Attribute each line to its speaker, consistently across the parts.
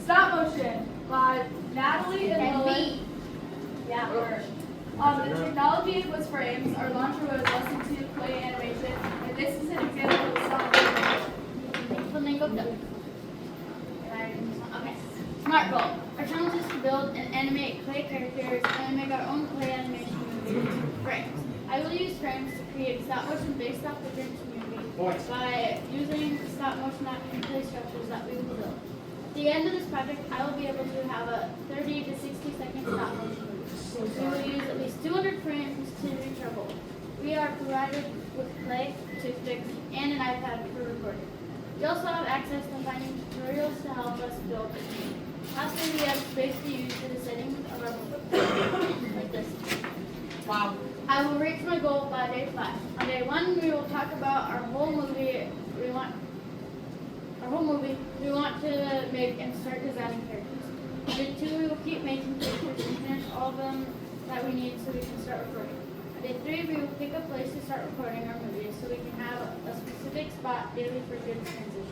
Speaker 1: Stop Motion by Natalie and
Speaker 2: And
Speaker 1: Lily.
Speaker 2: me.
Speaker 1: Yeah, we're. The technology was frames. Our launcher was lesson 2 play animation. And this is an example of stop motion.
Speaker 2: Flamingo duck. Okay. Smart goal. Our challenge is to build and animate clay characters and make our own clay animation movie. Frames. I will use frames to create stop motion based off the Grinch movie by using stop motion and clay structures that we will build. At the end of this project, I will be able to have a 30 to 60 second stop motion movie. We will use at least 200 frames to reach our goal. We are provided with clay, toothpicks, and an iPad for recording. We also have access to finding tutorials to help us build this game. Lastly, we have space to use for the settings of our book, like this.
Speaker 3: Wow.
Speaker 2: I will reach my goal by day 5. On day 1, we will talk about our whole movie. We want to make and start designing characters. On day 2, we will keep making characters and finish all of them that we need so we can start recording. On day 3, we will pick a place to start recording our movie so we can have a specific spot daily for good transitions.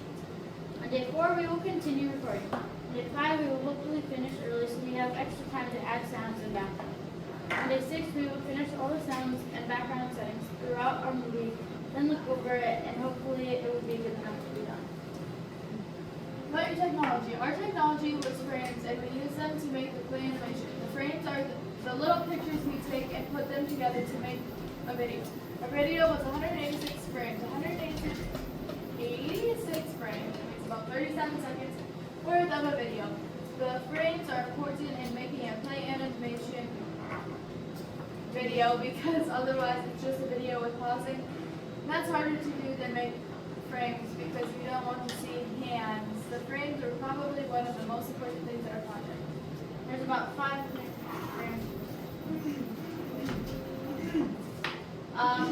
Speaker 2: On day 4, we will continue recording. On day 5, we will hopefully finish early so we have extra time to add sounds and background. On day 6, we will finish all the sounds and background settings throughout our movie, then look over it, and hopefully it will be good enough to be done.
Speaker 1: About your technology. Our technology was frames, and we use them to make the play animation. The frames are the little pictures we take and put them together to make a video. Our video was 186 frames. 186 frames. It makes about 37 seconds worth of a video. The frames are important in making a play animation video because otherwise it's just a video with pausing. And that's harder to do than make frames because you don't want to see hands. The frames are probably one of the most important things in our project.
Speaker 2: There's about 5 frames.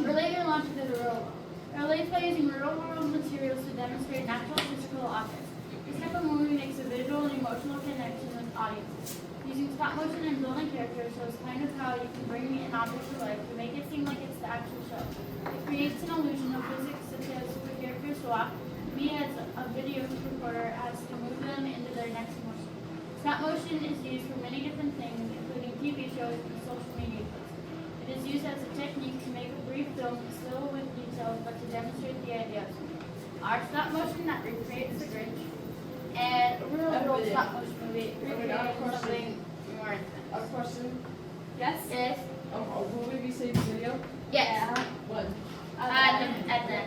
Speaker 2: Related launch to the real world. Relates by using real world materials to demonstrate natural physical objects. This type of movie makes a visual and emotional connection with audiences. Using stop motion and building characters shows kind of how you can bring an object to life to make it seem like it's the actual show. It creates an illusion of physics such as the characters walk. Me as a video recorder has to move them into their next motion. Stop motion is used for many different things, including TV shows and social media posts. It is used as a technique to make a brief film still with details, but to demonstrate the idea of something. Our stop motion that recreates the Grinch, and a real world stop motion movie recreates something more intense.
Speaker 3: A question.
Speaker 1: Yes?
Speaker 2: Yes?
Speaker 3: Will we be saving video?
Speaker 2: Yes.
Speaker 3: What?
Speaker 2: At the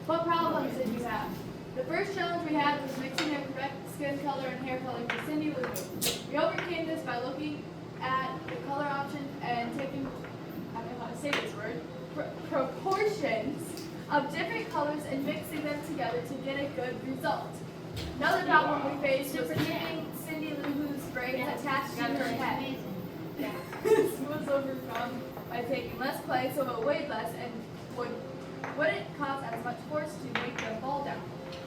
Speaker 1: What problems did you have? The first challenge we had was mixing a correct skin color and hair color for Cindy Lou Who. We overcame this by looking at the color option and taking, I don't know how to say this word, proportions of different colors and mixing them together to get a good result. Another problem we faced was keeping Cindy Lou Who's braids attached to her head. This was overcome by taking less clay so it weighed less and wouldn't cause as much force to make them fall down.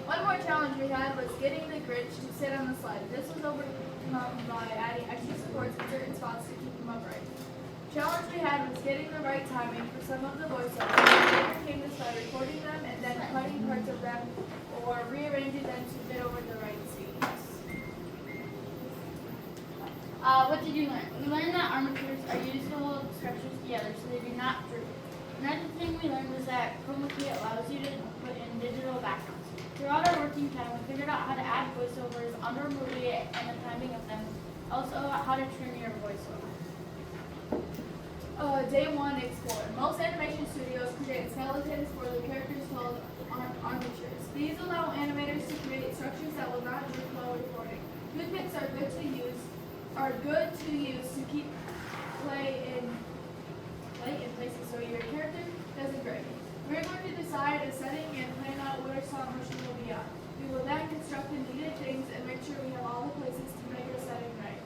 Speaker 1: One more challenge we had was getting the Grinch to sit on the slide. This was overcome by adding extra supports in certain spots to keep him upright. Challenge we had was getting the right timing for some of the voiceovers. We overcame this by recording them and then cutting parts of them or rearranging them to fit over the right scenes.
Speaker 2: What did you learn? We learned that armatures are used to hold structures together so they do not droop. Another thing we learned was that Chroma Key allows you to put in digital backgrounds. Throughout our working time, we figured out how to add voiceovers on our movie and the timing of them. Also, how to trim your voiceover.
Speaker 1: Day 1, explore. Most animation studios create skeletons for the characters called armatures. These allow animators to create structures that will not droop while recording. Toothpicks are good to use to keep play in places so your character doesn't break. We're going to decide a setting and plan out where stop motion will be on. We will then construct the needed things and make sure we have all the places to make our setting right.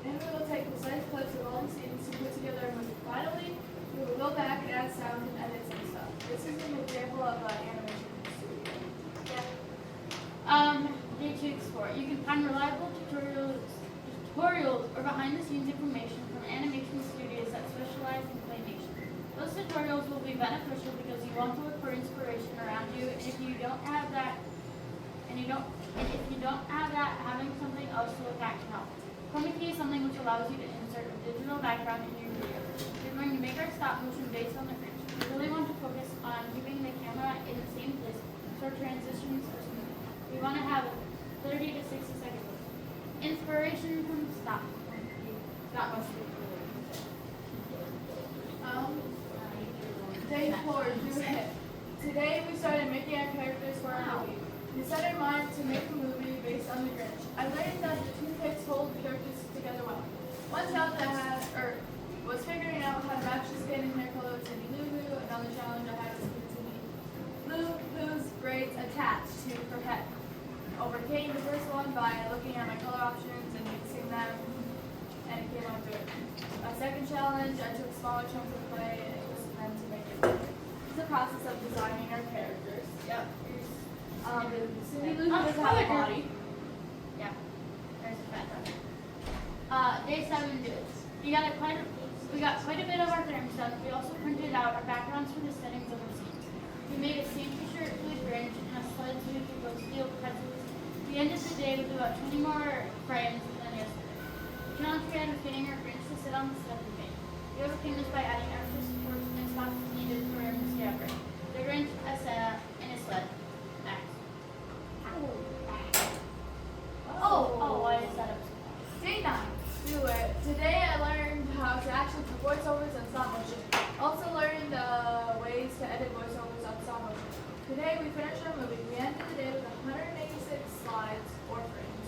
Speaker 1: Then we will take precise clips of all the scenes to put together a movie. Finally, we will go back and add sound and edit some stuff. This is an example of an animation studio.
Speaker 2: Day 2 explore. You can find reliable tutorials or behind-the-scenes information from animation studios that specialize in claymation. Those tutorials will be beneficial because you want to look for inspiration around you, and if you don't have that, having some to look at can help. Chroma key is something which allows you to insert a digital background in your video. We're going to make our stop motion based on the Grinch. We really want to focus on keeping the camera in the same place so transitions are smooth. We want to have 30 to 60 seconds. Inspiration from stop motion.
Speaker 1: Day 4, do it. Today we started making our characters for our movie. We set our mind to make a movie based on the Grinch. I learned that the two picks hold the characters together well. One challenge was figuring out how to match the skin and hair color of Cindy Lou Who. Another challenge I had was Cindy Lou Who's braids attached to her head. Overcame the first one by looking at my color options and mixing them, and it came out good. A second challenge, I took smaller chunks of clay and it was meant to make it bigger. It's the process of designing our characters. Yep. Cindy Lou Who doesn't have a body.
Speaker 2: Yeah, there's a background. Day 7 dudes. We got quite a bit of our therms done. We also printed out our backgrounds for the settings of our scenes. We made a same t-shirt for the Grinch and a sled suit to go steal presents. We ended the day with about 20 more frames than yesterday. The challenge we had was getting our Grinch to sit on the sled we made. We overcame this by adding extra supports and spots needed for him to stay upright. The Grinch in his sled. Max. Oh, why is that up?
Speaker 1: Day 9, do it. Today I learned how to actually do voiceovers and stop motion. Also learned ways to edit voiceovers on stop motion. Today we finished our movie. We ended the day with 186 slides or frames,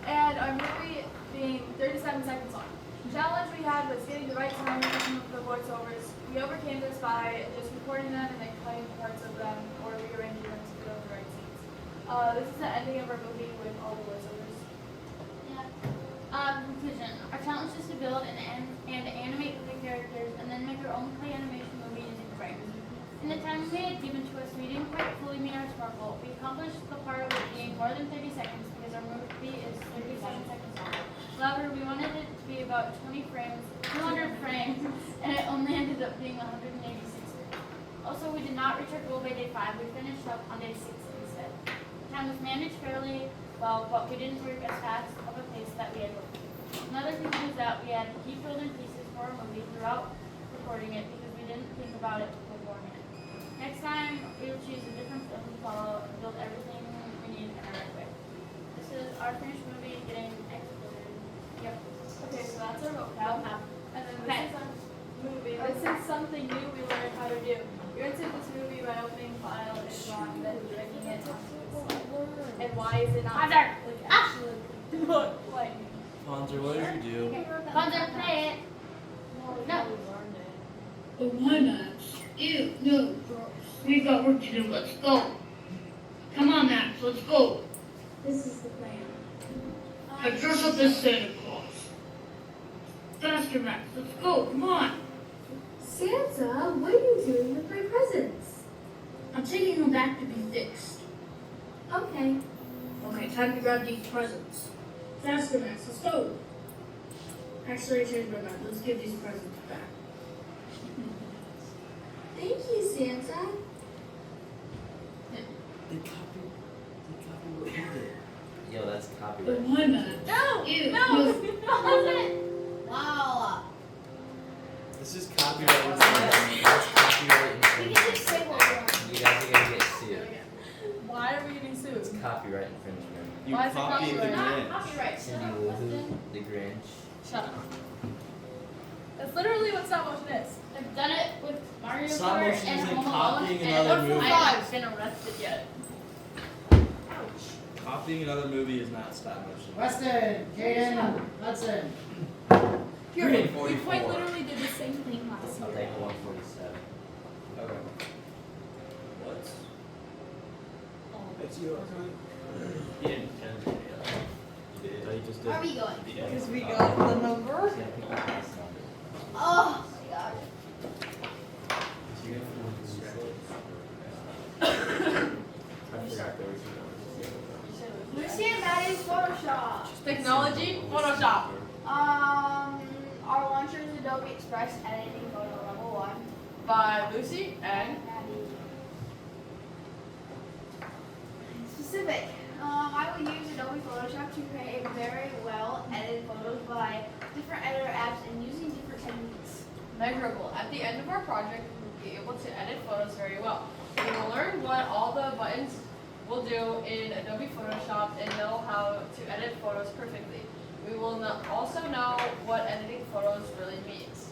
Speaker 1: and our movie being 37 seconds long. The challenge we had was getting the right time for the voiceovers. We overcame this by just recording them and then cutting parts of them or rearranging them to fit on the right scenes. This is the ending of our movie with all the voiceovers.
Speaker 2: Yeah. Conclusion. Our challenge is to build and animate the characters and then make our own clay animation movie using frames. In the time we had given to us, we didn't quite fully meet our SMART goal. We accomplished the part of it being more than 30 seconds because our movie is 37 seconds long. However, we wanted it to be about 200 frames, and it only ended up being 186 frames. Also, we did not reach our goal by day 5. We finished up on day 6 instead. Time was managed fairly well, but we didn't work as fast of a pace that we had hoped. Another thing was that we had to keep building pieces for our movie throughout recording it because we didn't think about it beforehand. Next time, we will choose a different film to follow and build everything we need in the right way. This is our finished movie getting executed. Yep.
Speaker 1: Okay, so that's our vocab. And then this is our movie. This is something new we learned how to do. You're into this movie by opening file and drawing, then breaking it onto the slide. And why is it not
Speaker 2: Hunter!
Speaker 1: like actually look like?
Speaker 4: Ponzer, what did you do?
Speaker 2: Thunder, play it. No.
Speaker 5: But why, Max? Ew, no, gross. We've got work to do. Let's go. Come on, Max. Let's go.
Speaker 1: This is the plan.
Speaker 5: I dress up as Santa Claus. Faster, Max. Let's go. Come on.
Speaker 6: Santa, what are you doing with my presents?
Speaker 5: I'm taking them back to be fixed.
Speaker 6: Okay.
Speaker 5: Okay, time to grab these presents. Faster, Max. Let's go. Actually, I changed my mind. Let's give these presents back.
Speaker 6: Thank you, Santa.
Speaker 4: They copied what we did.
Speaker 7: Yo, that's
Speaker 5: But
Speaker 7: copyright.
Speaker 5: why, Max?
Speaker 1: No!
Speaker 5: Ew,
Speaker 1: No!
Speaker 2: Wow.
Speaker 4: This is copyright infringement.
Speaker 7: That's copyright
Speaker 2: We
Speaker 7: infringement.
Speaker 2: can just say what we want.
Speaker 7: You guys are gonna get sued.
Speaker 3: Why are we getting
Speaker 7: It's
Speaker 3: sued?
Speaker 7: copyright infringement.
Speaker 4: You
Speaker 3: Why is it
Speaker 4: copied the
Speaker 3: copyright?
Speaker 4: Grinch.
Speaker 2: Copyright.
Speaker 7: Cindy Lou Who, the Grinch.
Speaker 3: Shut up.
Speaker 1: That's literally what stop motion is.
Speaker 2: I've done it with Mario
Speaker 4: Stop
Speaker 2: Kart
Speaker 4: motion
Speaker 2: and
Speaker 4: isn't
Speaker 2: Home Alone,
Speaker 4: copying
Speaker 2: and
Speaker 4: another
Speaker 2: I
Speaker 4: movie.
Speaker 2: haven't been arrested yet.
Speaker 4: Copying another movie is not stop motion.
Speaker 8: Weston, Caden, Hudson.
Speaker 1: Here,
Speaker 7: Green
Speaker 1: we
Speaker 7: 44.
Speaker 1: quite literally did the same thing last
Speaker 7: I'll
Speaker 1: year.
Speaker 7: take 147.
Speaker 4: Okay. What? It's yours.
Speaker 7: You didn't change it yet. You did.
Speaker 4: You just
Speaker 2: Where are we going?
Speaker 3: Because we got the number.
Speaker 7: Just gotta pick the highest number.
Speaker 2: Oh my god.
Speaker 7: I forgot there was
Speaker 2: Lucy and Maddie's Photoshop.
Speaker 3: Technology, Photoshop.
Speaker 2: Our launcher is Adobe Express Editing Photo Level 1.
Speaker 3: By Lucy and
Speaker 2: Maddie. Specific. I will use Adobe Photoshop to create a very well photos by different editor apps and using different techniques.
Speaker 3: Measurable. At the end of our project, we'll be able to edit photos very well. We will learn what all the buttons will do in Adobe Photoshop and know how to edit photos perfectly. We will also know what editing photos really means.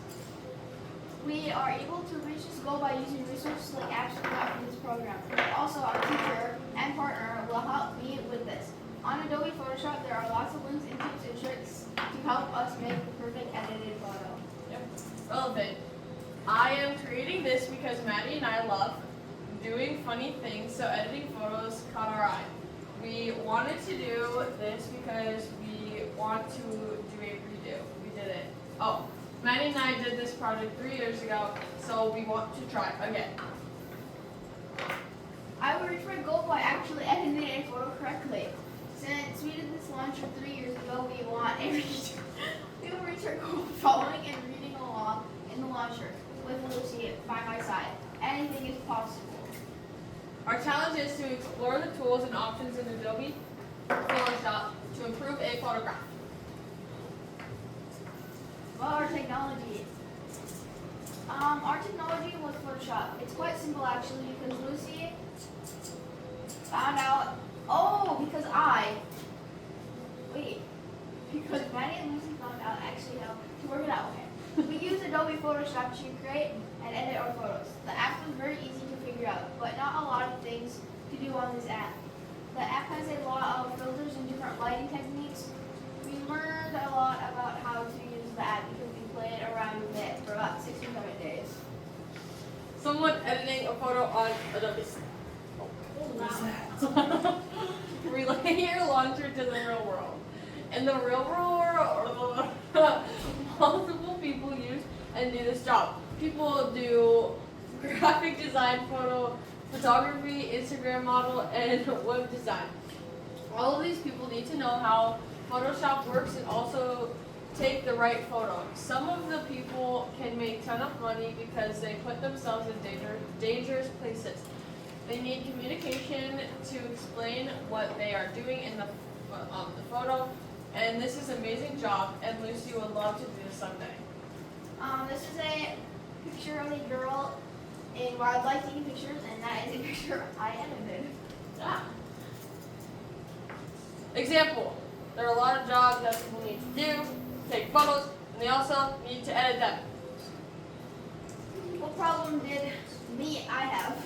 Speaker 2: We are able to reach this goal by using resources like apps we got from this program. Also, our teacher and partner will help me with this. On Adobe Photoshop, there are lots of links and tips and tricks to help us make the perfect edited photo.
Speaker 3: Relevant. I am creating this because Maddie and I love doing funny things, so editing photos caught our eye. We wanted to do this because we want to do a redo. We did it. Oh, Maddie and I did this project 3 years ago, so we want to try again.
Speaker 2: I will reach my goal by actually editing a photo correctly. Since we did this launcher 3 years ago, we will reach our goal following and reading along in the launcher with Lucy by my side. Anything is possible.
Speaker 3: Our challenge is to explore the tools and options in Adobe Photoshop to improve a photograph.
Speaker 2: Well, our technology. Our technology was Photoshop. It's quite simple actually because Lucy found out. Because Maddie and Lucy found out actually how to work it out. Okay. We use Adobe Photoshop to create and edit our photos. The app was very easy to figure out, but not a lot of things to do on this app. The app has a lot of filters and different lighting techniques. We learned a lot about how to use the app because we played around with it for about 6 or 7 days.
Speaker 3: Someone editing a photo on Adobe. Relay your launcher to the real world. In the real world, multiple people use and do this job. People do graphic design, photography, Instagram model, and web design. All of these people need to know how Photoshop works and also take the right photo. Some of the people can make a ton of money because they put themselves in dangerous places. They need communication to explain what they are doing in the photo, and this is an amazing job, and Lucy would love to do this someday.
Speaker 2: This is a picture of a girl in wildlife taking pictures, and that is a picture I edited.
Speaker 3: Ah. Example, there are a lot of jobs that people need to do, take photos, and they also need to edit them.
Speaker 2: What problem did I have?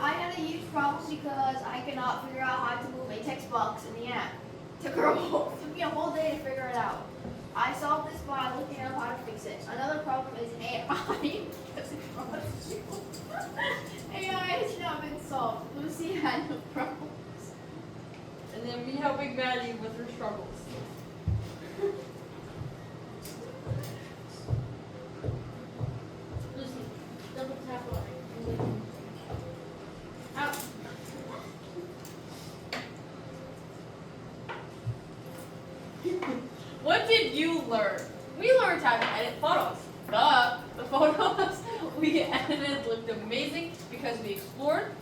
Speaker 2: I had a huge problem because I could not figure out how to move a text box in the app. Took me a whole day to figure it out. I solved this by looking up how to fix it. Another problem is AI. Because it costs you. AI has not been solved. Lucy had no problems.
Speaker 3: And then me helping Maddie with her struggles.
Speaker 2: Lucy, double tap on. Out.
Speaker 3: What did you learn? We learned how to edit photos. The photos we edited looked amazing because we explored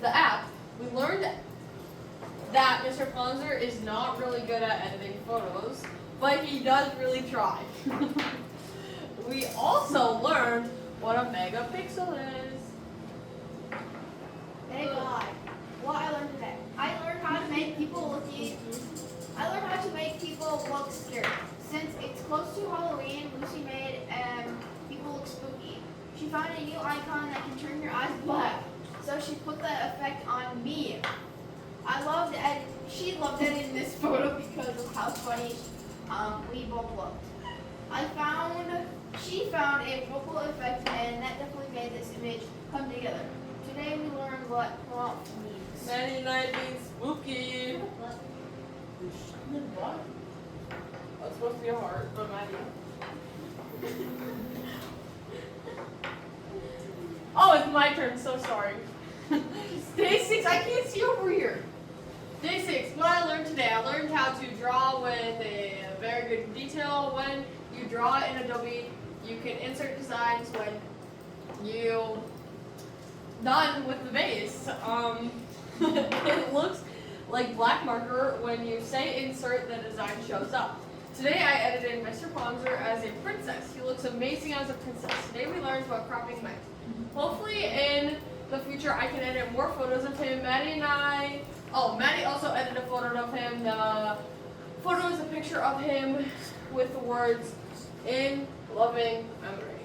Speaker 3: the app. We learned that Mr. Ponzer is not really good at editing photos, but he does really try. We also learned what a megapixel is.
Speaker 2: Thank God. What I learned today. I learned how to make people look scared. Since it's close to Halloween, Lucy made people look spooky. She found a new icon that can turn your eyes black. So she put that effect on me. She loved editing this photo because of how funny we both looked. She found a ripple effect, and that definitely made this image come together. Today we learned what prompt means.
Speaker 3: 99 means spooky. That's supposed to be a heart, but Maddie. Oh, it's my turn, so sorry. Day 6, I can't see over here. Day 6, what I learned today. I learned how to draw with a very good detail. When you draw in Adobe, you can insert designs when you done with the base. It looks like black marker, when you say insert, the design shows up. Today I edited Mr. Ponzer as a princess. He looks amazing as a princess. Today we learned what cropping meant. Hopefully in the future I can edit more photos of him. Maddie also edited a photo of him. The photo is a picture of him with the words, "In loving memory."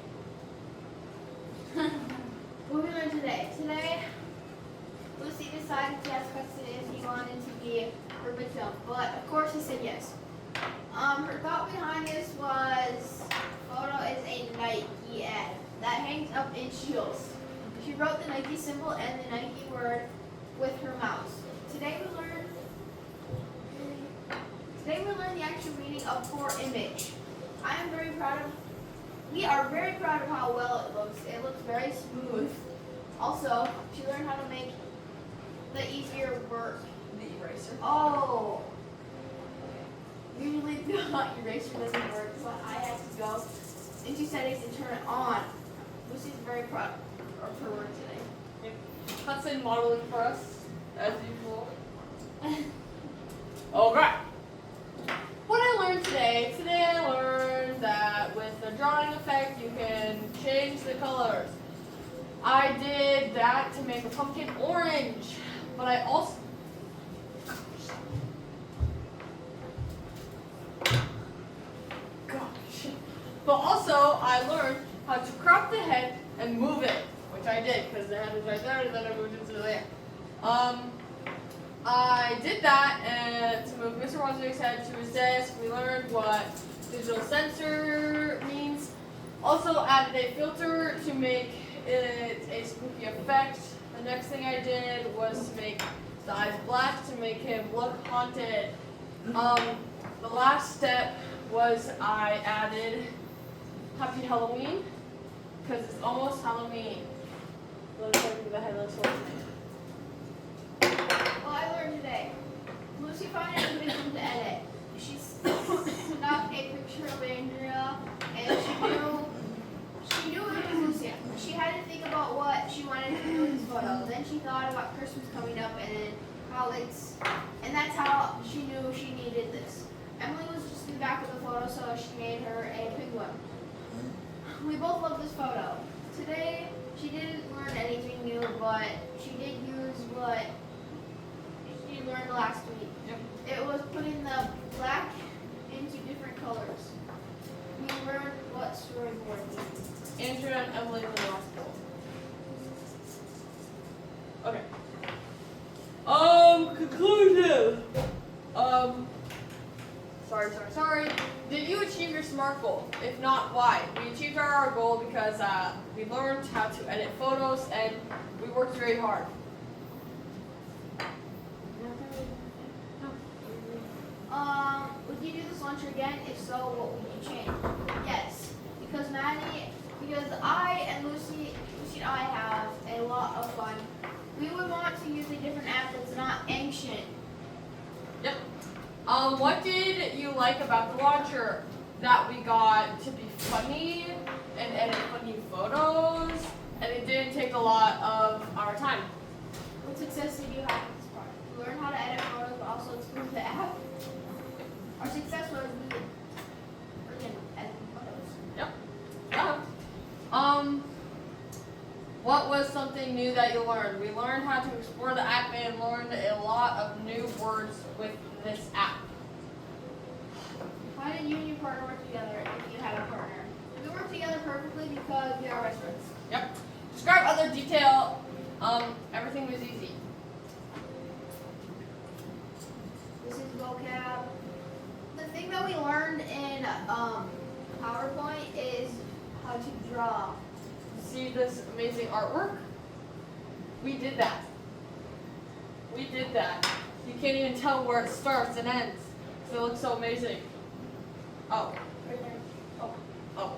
Speaker 1: What we learned today? Today, Lucy decided to ask Hudson if he wanted to be her victim, but of course he said yes. Her thought behind this was, photo is a Nike ad that hangs up in Shields. She wrote the Nike symbol and the Nike word with her mouse. Today we learned the actual meaning of poor image. We are very proud of how well it looks. It looks very smooth. Also, she learned how to make the easier work.
Speaker 3: The eraser.
Speaker 1: Oh. Usually the eraser doesn't work, so I had to go into settings and turn it on. Lucy's very proud of her work today.
Speaker 3: Hudson modeling for us, as usual. Okay. What I learned today? Today I learned that with the drawing effect you can change the colors. I did that to make a pumpkin orange, but I also I learned how to crop the head and move it, which I did because the head was right there and then I moved it to there. I did that and to move Mr. Wozniak's head to his desk. We learned what digital sensor means. Also added a filter to make it a spooky effect. The next thing I did was to make the eyes black to make him look haunted. The last step was I added Happy Halloween because it's almost Halloween. Let's look at the headless horseman.
Speaker 1: Well, I learned today. Lucy found it difficult to edit. She snapped a picture of Andrea, and she knew it was Lucy. She had to think about what she wanted to do with this photo. Then she thought about Christmas coming up, and then and that's how she knew she needed this. Emily was just in the back of the photo, so she made her a penguin. We both love this photo. Today, she didn't learn anything new, but she did use what she learned last week.
Speaker 3: Yep.
Speaker 1: It was putting the black into different colors. We learned what storyboard means.
Speaker 3: Andrea and Emily in the hospital. Okay. Conclusion. Sorry. Did you achieve your SMART goal? If not, why? We achieved our goal because we learned how to edit photos and we worked very hard.
Speaker 1: Would you do this lunch again? If so, what would you change? Yes, because I and Lucy and I have a lot of fun. We would want to use a different app that's not ancient.
Speaker 3: Yep. What did you like about the launcher? That we got to be funny and edit funny photos, and it didn't take a lot of our time.
Speaker 1: What success did you have with this part? We learned how to edit photos, but also improve the app. Our success was we could freaking edit photos.
Speaker 3: Yep. Yeah. What was something new that you learned? We learned how to explore the app and learned a lot of new words with this app.
Speaker 1: How did you and your partner work together if you had a partner? We work together perfectly because we are best friends.
Speaker 3: Yep. Describe other detail. Everything was easy.
Speaker 1: This is vocab. The thing that we learned in PowerPoint is how to draw.
Speaker 3: See this amazing artwork? We did that. You can't even tell where it starts and ends because it looks so amazing. Oh.
Speaker 1: Right there.
Speaker 3: Oh.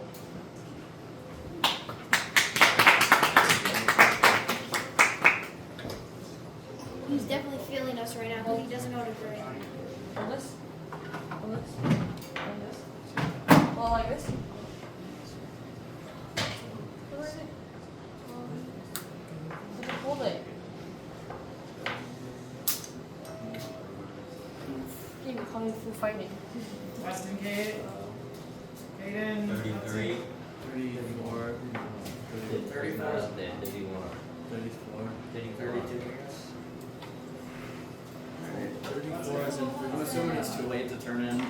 Speaker 1: He's definitely feeling us right now, but he doesn't know what to do.
Speaker 3: On this? Well, like this? Where is it? Hold it. going for fighting.
Speaker 8: Weston, Caden.
Speaker 7: 33.
Speaker 4: 34.
Speaker 8: 34.
Speaker 7: Then did he want
Speaker 4: 34.
Speaker 7: did he 32 I guess?
Speaker 4: Alright, 34 is in 34.
Speaker 9: I'm assuming it's too late to turn in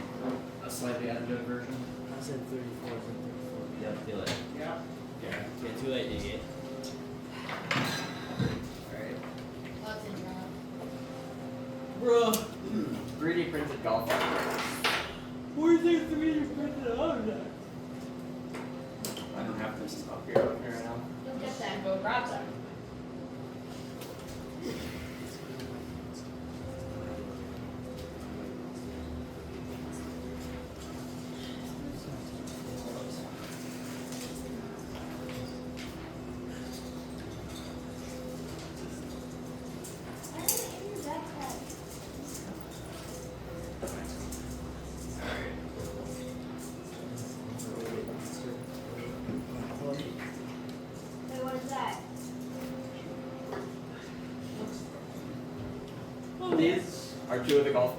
Speaker 9: a slightly edited version.
Speaker 4: I said 34 is in 34.
Speaker 7: Yep, too late.
Speaker 8: Yeah.
Speaker 7: Yeah, too late, idiot.
Speaker 9: Alright.
Speaker 2: What's in your
Speaker 4: Bro,
Speaker 9: 3D printed golf objects.
Speaker 4: where's there 3D printed objects?
Speaker 9: I don't have this up here right now.
Speaker 2: You'll get that and go grab that. Wait, what is that?
Speaker 9: These are two of the golf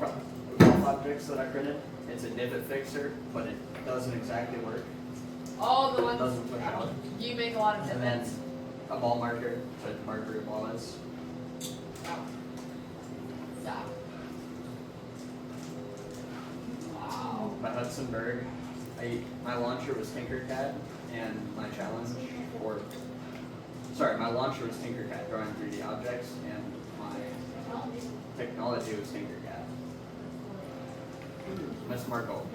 Speaker 9: objects that I printed. It's a divot fixer, but it doesn't exactly work.
Speaker 3: All the
Speaker 9: It
Speaker 3: ones
Speaker 9: doesn't push out.
Speaker 3: you make a lot of
Speaker 9: And then
Speaker 3: divots.
Speaker 9: a ball marker to mark where your ball is.
Speaker 3: Stop.
Speaker 9: Wow. My Hudson Berg. My launcher was Tinkercad, and my challenge, my launcher was Tinkercad, drawing 3D objects, and my technology was Tinkercad. My SMART goal.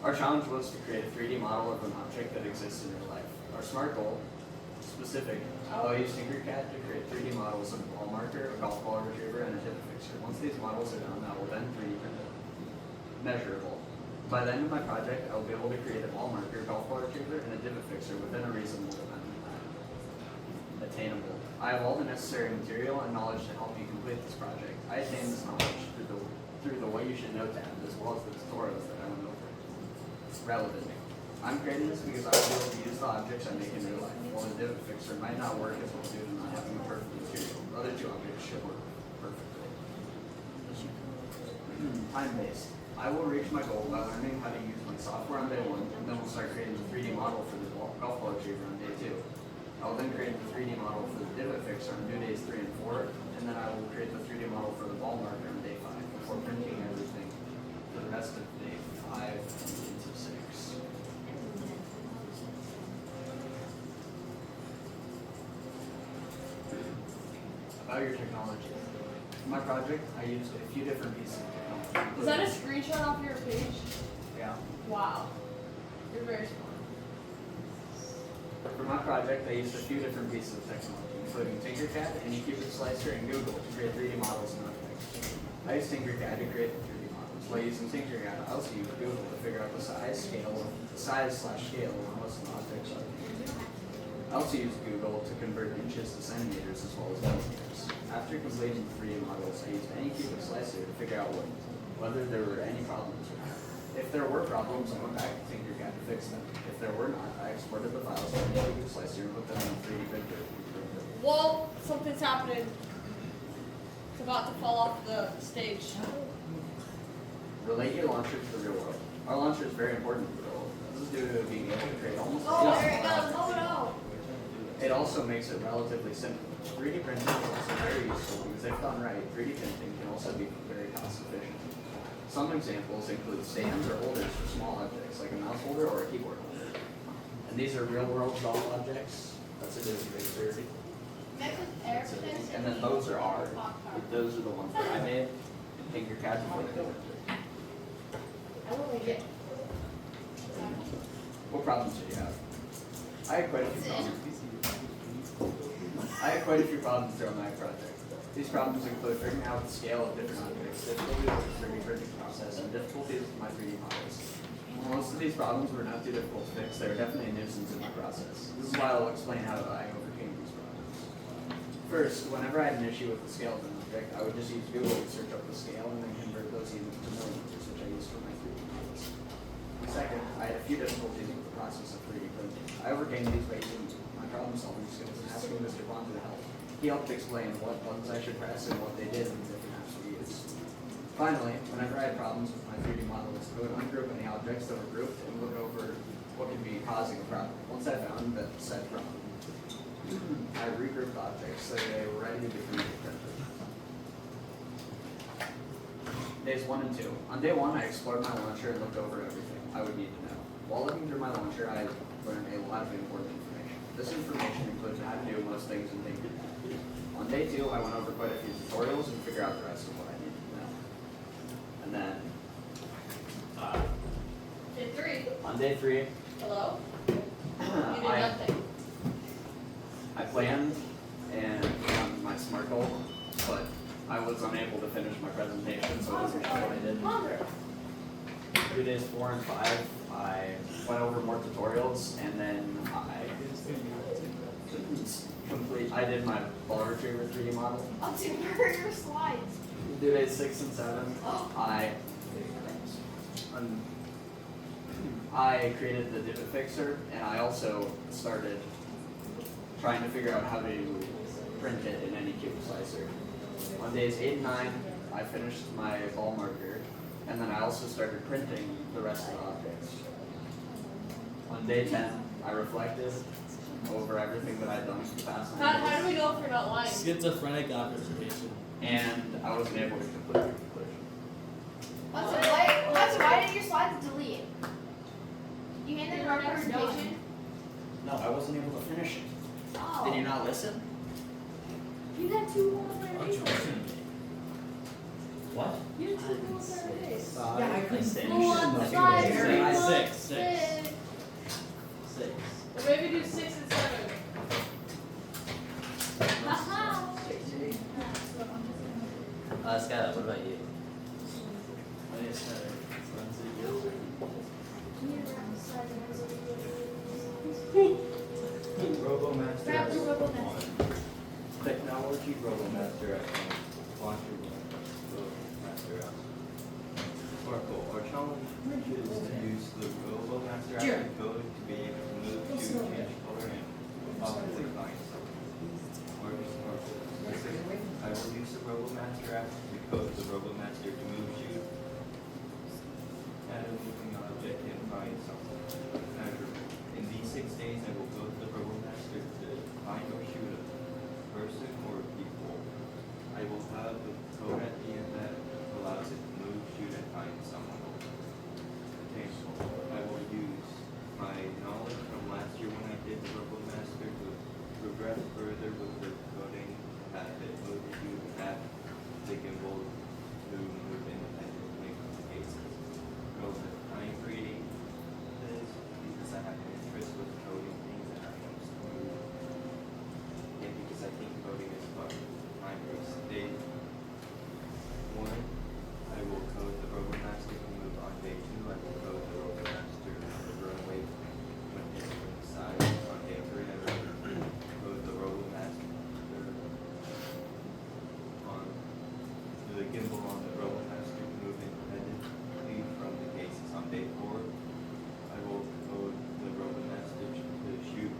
Speaker 9: Our challenge was to create a 3D model of an object that exists in real life. Our SMART goal, specific, I'll use Tinkercad to create 3D models of a ball marker, a golf ball retriever, and a divot fixer. Once these models are done, I will then 3D print them. Measurable. By the end of my project, I will be able to create a ball marker, golf ball retriever, and a divot fixer within a reasonable amount of time. Attainable. I have all the necessary material and knowledge to help you complete this project. I attained this knowledge through the What You Should Know tab, as well as the tutorials that I went over. Relevant. I'm creating this because I will be able to use the objects I make in real life. While the divot fixer might not work as well due to not having a perfect material, the other two objects should work perfectly. Time-based. I will reach my goal by learning how to use my software on day 1, and then we'll start creating the 3D model for the golf ball retriever on day 2. I will then create the 3D model for the divot fixer on due days 3 and 4, and then I will create the 3D model for the ball marker on day 5 before printing everything for the rest of day 5 and into 6. About your technology. For my project, I used a few different pieces of technology.
Speaker 3: Is that a screenshot off your page?
Speaker 9: Yeah.
Speaker 3: Wow. You're very smart.
Speaker 9: For my project, I used a few different pieces of technology, including Tinkercad, Anycubic Slicer, and Google to create 3D models and objects. I used Tinkercad to create the 3D models. While using Tinkercad, I also used Google to figure out the size/scale of most of the objects. I also used Google to convert inches to centimeters as well as millimeters. After completing the 3D models, I used Anycubic Slicer to figure out whether there were any problems or not. If there were problems, I went back to Tinkercad to fix them. If there were not, I exported the files to Anycubic Slicer and put them in a 3D printer.
Speaker 3: Well, something's happening. It's about to fall off the stage.
Speaker 9: Relate your launcher to the real world. Our launcher is very important to the real world. This is due to it being able to create almost
Speaker 1: Oh,
Speaker 9: any
Speaker 1: there it
Speaker 9: object.
Speaker 1: goes. Oh no.
Speaker 9: It also makes it relatively simple. 3D printing is also very useful because if done right, 3D printing can also be very cost efficient. Some examples include stands or holders for small objects like a mouse holder or a keyboard holder. And these are real world golf objects. That's a divot fixer. And then those are ours. Those are the ones that I made. And Tinkercad before the divot.
Speaker 1: I will make it.
Speaker 9: What problems did you have? I had quite a few problems throughout my project. These problems include figuring out the scale of different objects, difficulties with the 3D printing process, and difficulties with my 3D models. Most of these problems were not too difficult to fix, they were definitely a nuisance in my process. This is why I'll explain how I overcame these problems. First, whenever I had an issue with the scale of an object, I would just use Google to search up the scale and then convert those units to millimeters, which I used for my 3D models. Second, I had a few difficulties with the process of 3D printing. I overcame these by using my problem-solving skills and asking Mr. Bond to help. He helped explain what buttons I should press and what they did and the different apps we use. Finally, whenever I had problems with my 3D models, I would ungroup any objects that were grouped and look over what could be causing a problem. Once I found that said problem, I regrouped objects so they were ready to be 3D printed. Days 1 and 2. On day 1, I explored my launcher and looked over everything I would need to know. While looking through my launcher, I learned a lot of important information. This information includes how to do most things in Tinker. On day 2, I went over quite a few tutorials and figured out the rest of what I needed to know. And then,
Speaker 3: Day 3.
Speaker 9: on day 3,
Speaker 3: Hello? You did
Speaker 9: I
Speaker 3: nothing.
Speaker 9: planned and found my SMART goal, but I was unable to finish my presentation, so it doesn't show what I did.
Speaker 3: Mother.
Speaker 9: Through days 4 and 5, I went over more tutorials, and then I did my ball retriever 3D model.
Speaker 1: I'll do your slides.
Speaker 9: Through days 6 and 7, I created the divot fixer, and I also started trying to figure out how to print it in any cube slicer. On days 8 and 9, I finished my ball marker, and then I also started printing the rest of the objects. On day 10, I reflected over everything that I'd done for the past 9 days,
Speaker 3: How do we know if we're not lying?
Speaker 4: Schizophrenic observation.
Speaker 9: and I wasn't able to complete the conclusion.
Speaker 1: Why did your slides delete? You handed our
Speaker 2: They're never
Speaker 1: presentation?
Speaker 9: No, I wasn't able to finish it.
Speaker 1: Oh.
Speaker 9: Did you not listen?
Speaker 1: You had 2 whole
Speaker 7: Aren't you listening to me? What?
Speaker 1: You had 2 whole days.
Speaker 4: Yeah, I couldn't
Speaker 7: say.
Speaker 1: Full on slides,
Speaker 4: Six.
Speaker 1: six.
Speaker 4: Six.
Speaker 3: Or maybe do 6 and 7.
Speaker 1: Haha.
Speaker 7: Skylar, what about you?
Speaker 10: RoboMaster
Speaker 1: Grab the rubber
Speaker 10: S1. Technology RoboMaster S1. Launcher RoboMaster S1. Sparkle. Our challenge is to use the RoboMaster app code to be able to move, shoot, change color, and possibly find something. Sparkle. I will use the RoboMaster app to code the RoboMaster to move, shoot, add a moving object, and find something. Measurable. In these 6 days, I will code the RoboMaster to find or shoot a person or people. I will have the code at the end that allows it to move, shoot, and find someone. Example. I will use my knowledge from last year when I did the RoboMaster to progress further with the coding, have it move, shoot, have the gimbal to move independently from the cases. I'm creating this because I have an interest with coding things that are smooth, and because I think coding is fun. My first day 1, I will code the RoboMaster to move. On day 2, I will code the RoboMaster to run away when hit from the side. On day 3, I will code the RoboMaster on the gimbal on the RoboMaster to move independently from the cases. On day 4, I will code the RoboMaster to shoot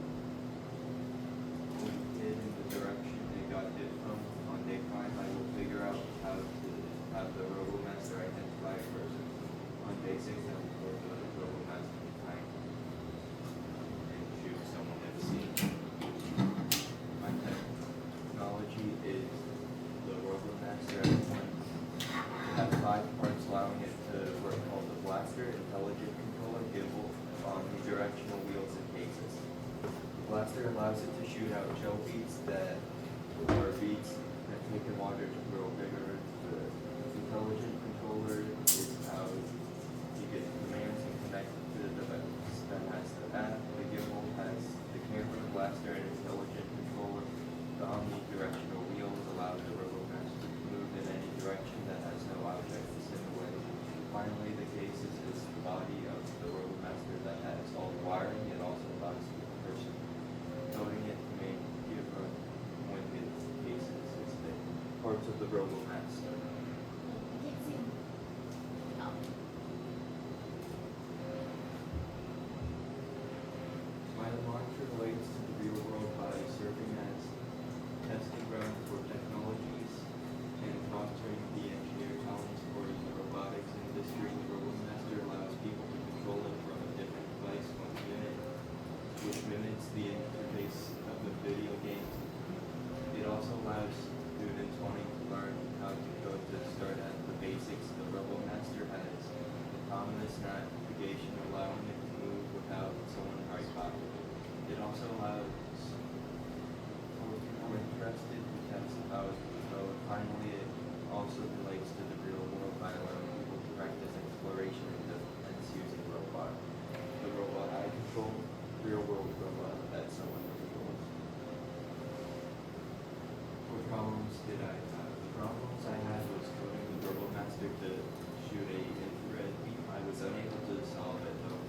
Speaker 10: when hit in the direction it got hit from. On day 5, I will figure out how to have the RoboMaster identify a person. On day 6, I will code the RoboMaster to find and shoot someone at the scene. My technology is the RoboMaster S1. It has 5 parts allowing it to work called the blaster, intelligent controller, gimbal, omnidirectional wheels, and cases. The blaster allows it to shoot out gel beads that are beads that take in water to grow bigger. The intelligent controller is how you get commands and connect to the device that has the app. The gimbal has the camera, blaster, and intelligent controller. The omnidirectional wheels allow the RoboMaster to move in any direction that has no objects in the way. Finally, the cases is the body of the RoboMaster that has all the wiring. It also allows the person coding it to make different when the cases is the parts of the RoboMaster. My launcher relates to the real world by serving as testing ground for technologies and fostering the engineer talents for wireless navigation, allowing it to move without someone right by it. It also allows more interested to test how it will go. Finally, it also relates to the real world by allowing people to practice exploration and defense using robot. The robot I control, real world robot that someone controls. What problems did I have? The problems I had was coding the RoboMaster to shoot a infrared beam. I was unable to solve it though.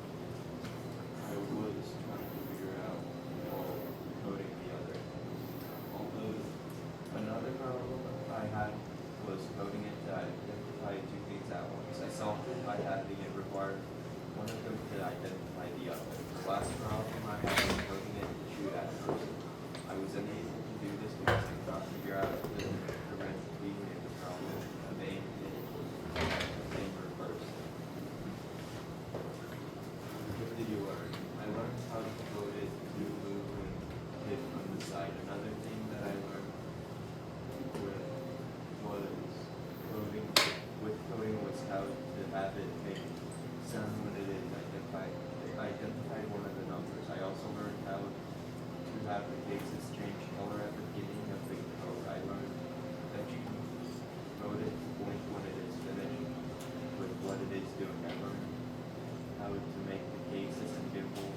Speaker 10: I was trying to figure out while coding the other. Although another problem I had was coding it to identify two things at once. I solved it by having it require one of them to identify the other. The last problem I had was coding it to shoot at a person. I was unable to do this because I could not figure out the correct beam in the problem of aiming it in reverse. What did you learn? I learned how to code it to move and hit from the side. Another thing that I learned was coding was how to have it make sound when it is identified one of the numbers. I also learned how to have the cases change color at the beginning of the code. I learned that you can code it to blink when it is finished with what it is doing. I learned how to make the cases and gimbal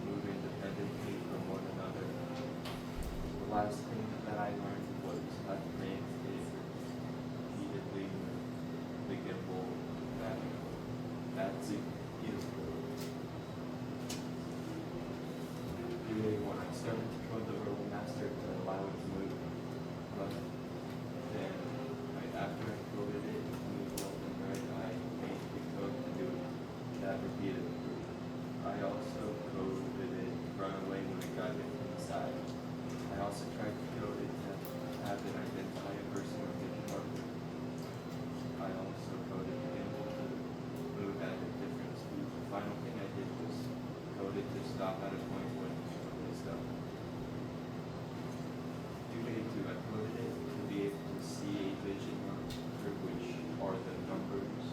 Speaker 10: move independently from one another. The last thing that I learned was how to make it repeatedly the gimbal that's it. When I started to code the RoboMaster to allow it to move, but then right after I coded it to move left and right, I made the code to do that repeatedly. I also coded it to run away when it got hit from the side. I also tried to code it to have it identify a person with vision marker. I also coded the gimbal to move at a different speed. The final thing I did was code it to stop at a point when stuff. Due to I coded it to be able to see a vision marker, which are the numbers,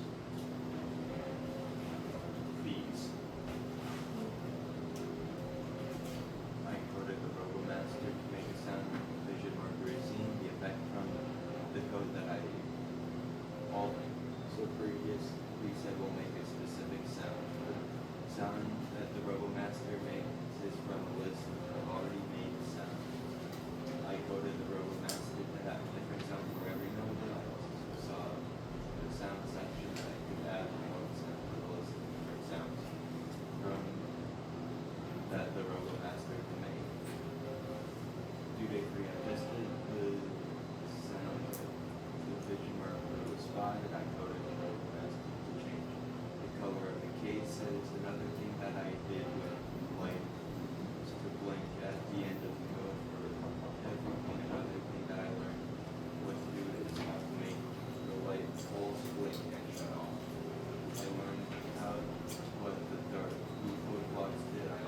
Speaker 10: these. I coded the RoboMaster to make a sound when the vision marker is seen, the effect from the code that I also previously said will make a specific sound. The sound that the RoboMaster makes is from a list of already made sounds. I coded the RoboMaster to have a different sound for every node that I also saw the sound section that I could add one sound to the list of different sounds from that the RoboMaster can make. Due date 3, I tested the sound of the vision marker was spotted. I coded the RoboMaster to change the color of the cases. Another thing that I did with light was to blink at the end of the code for everything. Another thing that I learned what to do is how to make the light pulse blink and shut off. I learned how what the dark blue blocks did. I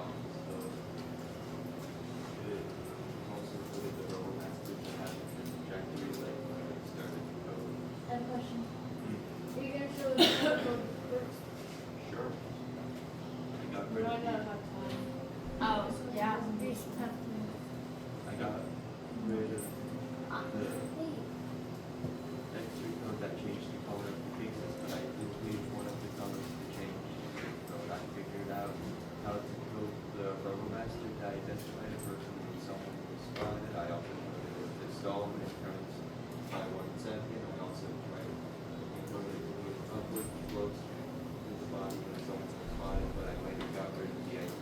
Speaker 10: also put the RoboMaster to have a trajectory light when I started the code.
Speaker 2: I have a question.
Speaker 1: Are you gonna show us how the code works?
Speaker 10: Sure. I got
Speaker 3: We're
Speaker 10: rid
Speaker 3: not
Speaker 10: of
Speaker 3: gonna
Speaker 10: the
Speaker 3: have time.
Speaker 2: Oh, yeah.
Speaker 10: I got rid of the texture code that changed the color of the pixels, but I did leave one of the colors to change the code. I figured out how to code the RoboMaster to identify the person when someone was spotted. I also coded it to stall when it turns by 1 second. I also tried to code it with upward floats to the body when someone was spotted, but I later got rid of the idea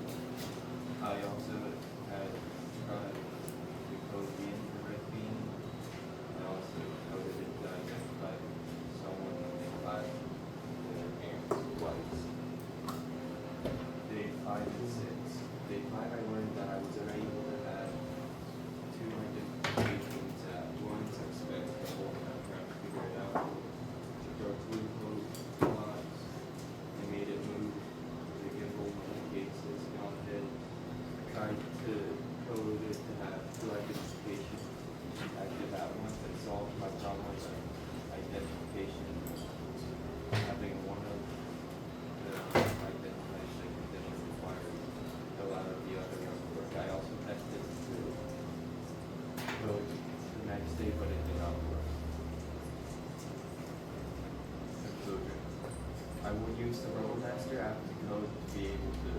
Speaker 10: use the RoboMaster app to code to be able to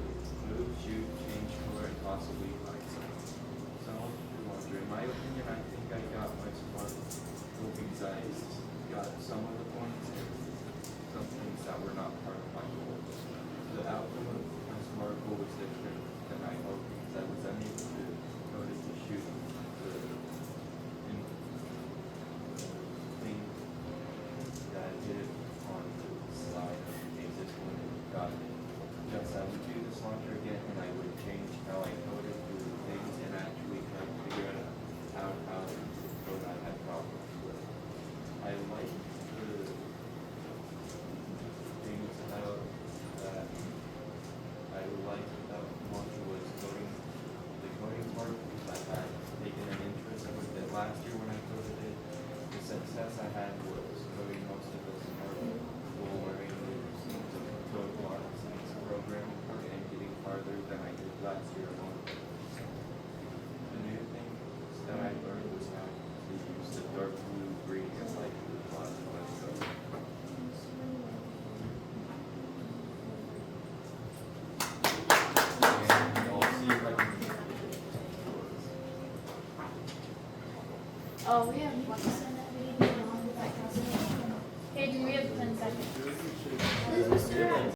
Speaker 10: move, shoot, change color, and possibly find something. So, in my opinion, I think I got my smart goal because I got some of the points and some things that were not part of my goal. The outcome of my smart goal was different than I hoped because I was unable to code it to shoot the thing that hit it on the slide of the basis when it got it. Just I would do this launcher again and I would change how I coded through the things and actually try to figure out how to code I had problems with. I like the things about that I liked about launcher was coding the coding part because I had taken an interest with it last year when I coded it. The success I had was coding most of the smart goal where I used to code blocks and programming part and getting farther than I did last year alone. The new things that I learned was how to use the dark blue, green, and light blue blocks when I code. And I'll see if I can.
Speaker 1: Oh, we have one second.